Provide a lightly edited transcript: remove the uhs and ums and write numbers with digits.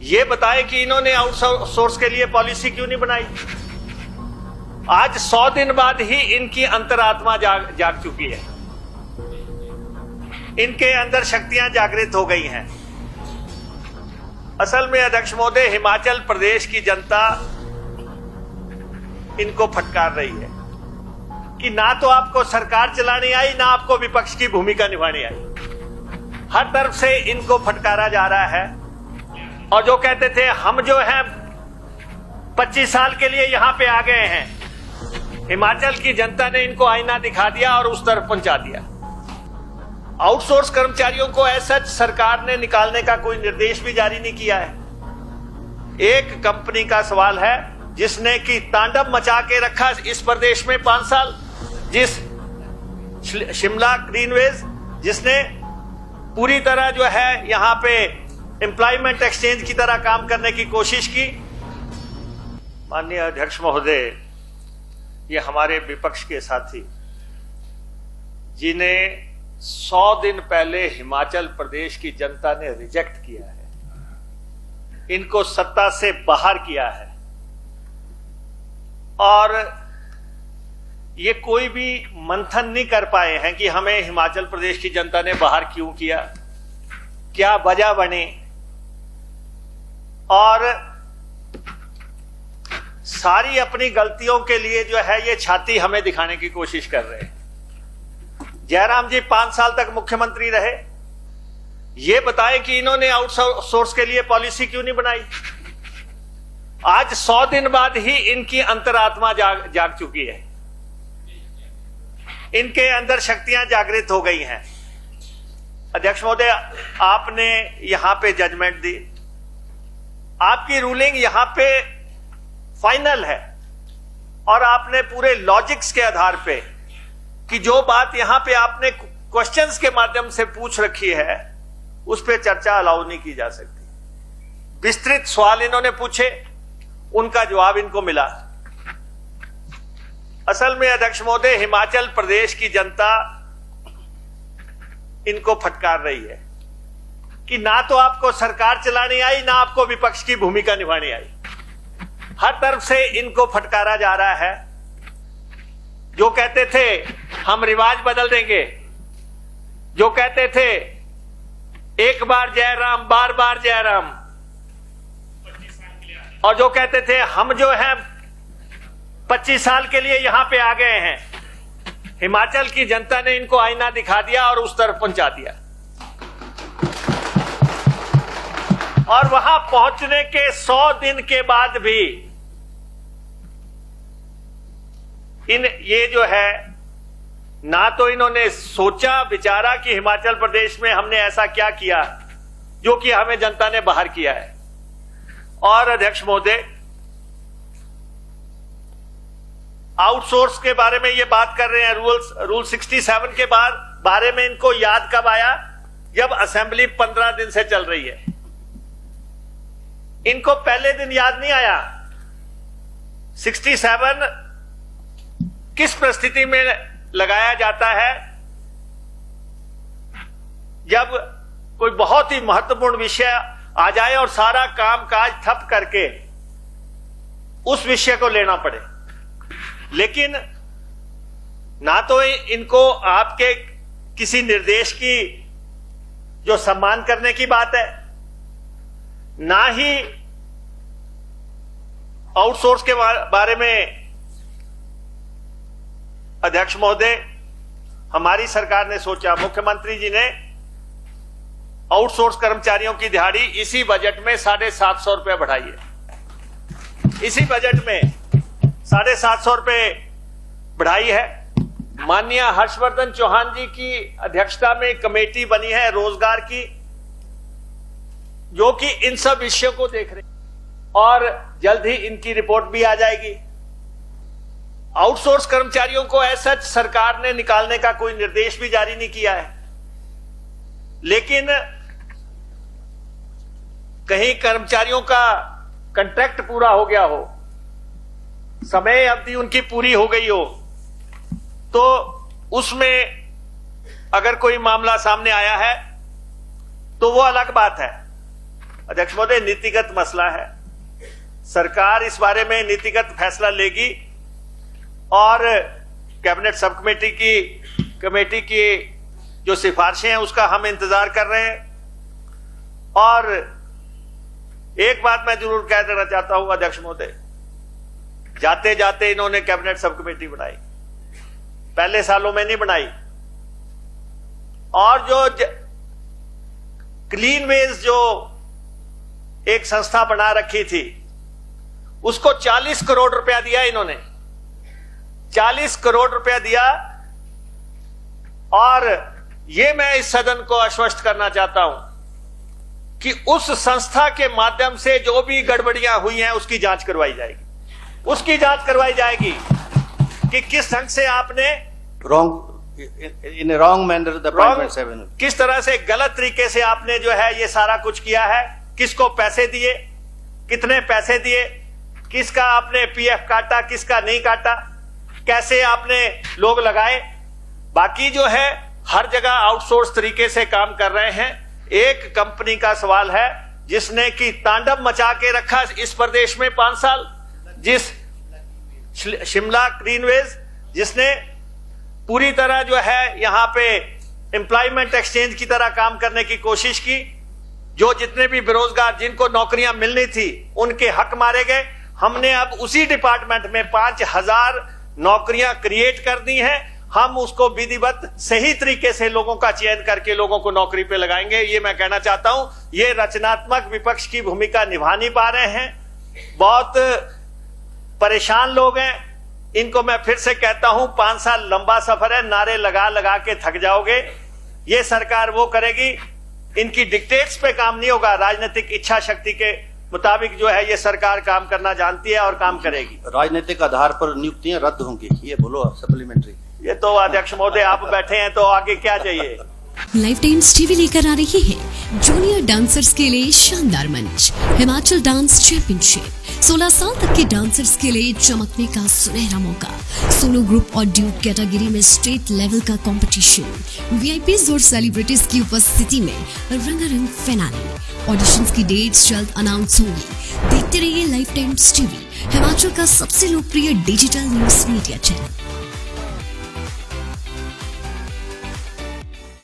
ये बताए कि इन्होंने आउटसोर्स के लिए पॉलिसी क्यों नहीं बनाई। आज 100 दिन बाद ही इनकी अंतरात्मा जाग चुकी है, इनके अंदर शक्तियां जागृत हो गई हैं। असल में अध्यक्ष महोदय, हिमाचल प्रदेश की जनता इनको फटकार रही है कि ना तो आपको सरकार चलानी आई, ना आपको विपक्ष की भूमिका निभानी आई। हर तरफ से इनको फटकारा जा रहा है। और जो कहते थे हम जो हैं 25 साल के लिए यहां पे आ गए हैं, हिमाचल की जनता ने इनको आईना दिखा दिया और उस तरफ पहुंचा दिया। आउटसोर्स कर्मचारियों को ऐसा सरकार ने निकालने का कोई निर्देश भी जारी नहीं किया है। एक कंपनी का सवाल है जिसने कि तांडव मचा के रखा इस प्रदेश में 5 साल, जिस शिमला ग्रीनवेज, जिसने पूरी तरह जो है यहां पे एम्प्लॉयमेंट एक्सचेंज की तरह काम करने की कोशिश की। माननीय अध्यक्ष महोदय, ये हमारे विपक्ष के साथी जिन्हें 100 दिन पहले हिमाचल प्रदेश की जनता ने रिजेक्ट किया है, इनको सत्ता से बाहर किया है, और ये कोई भी मंथन नहीं कर पाए हैं कि हमें हिमाचल प्रदेश की जनता ने बाहर क्यों किया, क्या वजह बनी, और सारी अपनी गलतियों के लिए जो है ये छाती हमें दिखाने की कोशिश कर रहे हैं। जयराम जी 5 साल तक मुख्यमंत्री रहे, ये बताएं कि इन्होंने आउटसोर्स के लिए पॉलिसी क्यों नहीं बनाई। आज 100 दिन बाद ही इनकी अंतरात्मा जाग चुकी है, इनके अंदर शक्तियां जागृत हो गई हैं। अध्यक्ष महोदय, आपने यहां पे जजमेंट दी, आपकी रूलिंग यहां पे फाइनल है, और आपने पूरे लॉजिक्स के आधार पे कि जो बात यहां पे आपने क्वेश्चंस के माध्यम से पूछ रखी है उस पे चर्चा अलाउ नहीं की जा सकती। विस्तृत सवाल इन्होंने पूछे, उनका जवाब इनको मिला। असल में अध्यक्ष महोदय, हिमाचल प्रदेश की जनता इनको फटकार रही है कि ना तो आपको सरकार चलानी आई, ना आपको विपक्ष की भूमिका निभानी आई। हर तरफ से इनको फटकारा जा रहा है। जो कहते थे हम रिवाज बदल देंगे, जो कहते थे एक बार जय राम बार बार जय राम, और जो कहते थे हम जो हैं 25 साल के लिए यहां पे आ गए हैं, हिमाचल की जनता ने इनको आईना दिखा दिया और उस तरफ पहुंचा दिया। और वहां पहुंचने के 100 दिन के बाद भी ये जो है, ना तो इन्होंने सोचा विचारा कि हिमाचल प्रदेश में हमने ऐसा क्या किया जो कि हमें जनता ने बाहर किया है। और अध्यक्ष महोदय, आउटसोर्स के बारे में ये बात कर रहे हैं, रूल 67 के बारे में इनको याद कब आया, जब असेंबली 15 दिन से चल रही है। इनको पहले दिन याद नहीं आया। 67 किस परिस्थिति में लगाया जाता है, जब कोई बहुत ही महत्वपूर्ण विषय आ जाए और सारा काम काज ठप करके उस विषय को लेना पड़े। लेकिन ना तो इनको आपके किसी निर्देश की जो सम्मान करने की बात है, ना ही आउटसोर्स के बारे में। अध्यक्ष महोदय, हमारी सरकार ने सोचा, मुख्यमंत्री जी ने आउटसोर्स कर्मचारियों की दिहाड़ी इसी बजट में 750 रुपए बढ़ाई है। इसी बजट में 750 रुपए बढ़ाई है। माननीय हर्षवर्धन चौहान जी की अध्यक्षता में कमेटी बनी है रोजगार की, जो कि इन सब विषयों को देख रही है, और जल्द ही इनकी रिपोर्ट भी आ जाएगी। आउटसोर्स कर्मचारियों को ऐसा सरकार ने निकालने का कोई निर्देश भी जारी नहीं किया है। लेकिन कहीं कर्मचारियों का कॉन्ट्रैक्ट पूरा हो गया हो, समय अवधि उनकी पूरी हो गई हो, तो उसमें अगर कोई मामला सामने आया है तो वो अलग बात है। अध्यक्ष महोदय, नीतिगत मसला है। सरकार इस बारे में नीतिगत फैसला लेगी और कैबिनेट सब कमेटी की जो सिफारिशें हैं उसका हम इंतजार कर रहे हैं। और एक बात मैं जरूर कह देना चाहता हूं अध्यक्ष महोदय, जाते जाते इन्होंने कैबिनेट सब कमेटी बनाई, पहले सालों में नहीं बनाई। और जो क्लीन वेज जो एक संस्था बना रखी थी उसको 40 करोड़ रुपया दिया इन्होंने, 40 करोड़ रुपया दिया। और यह मैं इस सदन को आश्वस्त करना चाहता हूं कि उस संस्था के माध्यम से जो भी गड़बड़ियां हुई हैं उसकी जांच करवाई जाएगी, उसकी जांच करवाई जाएगी कि किस ढंग से आपने in a wrong manner the appointments have been, किस तरह से गलत तरीके से आपने जो है ये सारा कुछ किया है, किसको पैसे दिए, कितने पैसे दिए, किसका आपने पीएफ काटा, किसका नहीं काटा, कैसे आपने लोग लगाए। बाकी जो है हर जगह आउटसोर्स तरीके से काम कर रहे हैं। एक कंपनी का सवाल है जिसने कि तांडव मचा के रखा इस प्रदेश में 5 साल, जिस शिमला ग्रीनवेज, जिसने पूरी तरह जो है यहां पे एम्प्लॉयमेंट एक्सचेंज की तरह काम करने की कोशिश की। जो जितने भी बेरोजगार जिनको नौकरियां मिलनी थी उनके हक मारे गए। हमने अब उसी डिपार्टमेंट में 5000 नौकरियां क्रिएट कर दी हैं। हम उसको विधिवत सही तरीके से लोगों का चयन करके लोगों को नौकरी पे लगाएंगे। ये मैं कहना चाहता हूं, ये रचनात्मक विपक्ष की भूमिका निभा नहीं पा रहे हैं, बहुत परेशान लोग हैं। इनको मैं फिर से कहता हूं, 5 साल लंबा सफर है, नारे लगा लगा के थक जाओगे। ये सरकार वो करेगी, इनकी डिक्टेट्स पे काम नहीं होगा, राजनीतिक इच्छा शक्ति के मुताबिक जो है ये सरकार काम करना जानती है और काम करेगी। राजनीतिक आधार पर नियुक्तियां रद्द होंगी, ये बोलो सप्लीमेंट्री। ये तो अध्यक्ष महोदय आप बैठे हैं तो आगे क्या चाहिए। लाइफ टाइम्स टीवी लेकर आ रही है जूनियर डांसर्स के लिए शानदार मंच, हिमाचल डांस चैंपियनशिप। 16 साल तक के डांसर्स के लिए चमकने का सुनहरा मौका, सोलो ग्रुप और ड्यूट कैटेगरी में स्टेट लेवल का कंपटीशन, वीआईपीज और सेलिब्रिटीज की उपस्थिति में रंगारंग फिनाले। ऑडिशंस की डेट्स जल्द अनाउंस होंगी। देखते रहिए लाइफ टाइम्स टीवी, हिमाचल का सबसे लोकप्रिय डिजिटल न्यूज मीडिया चैनल।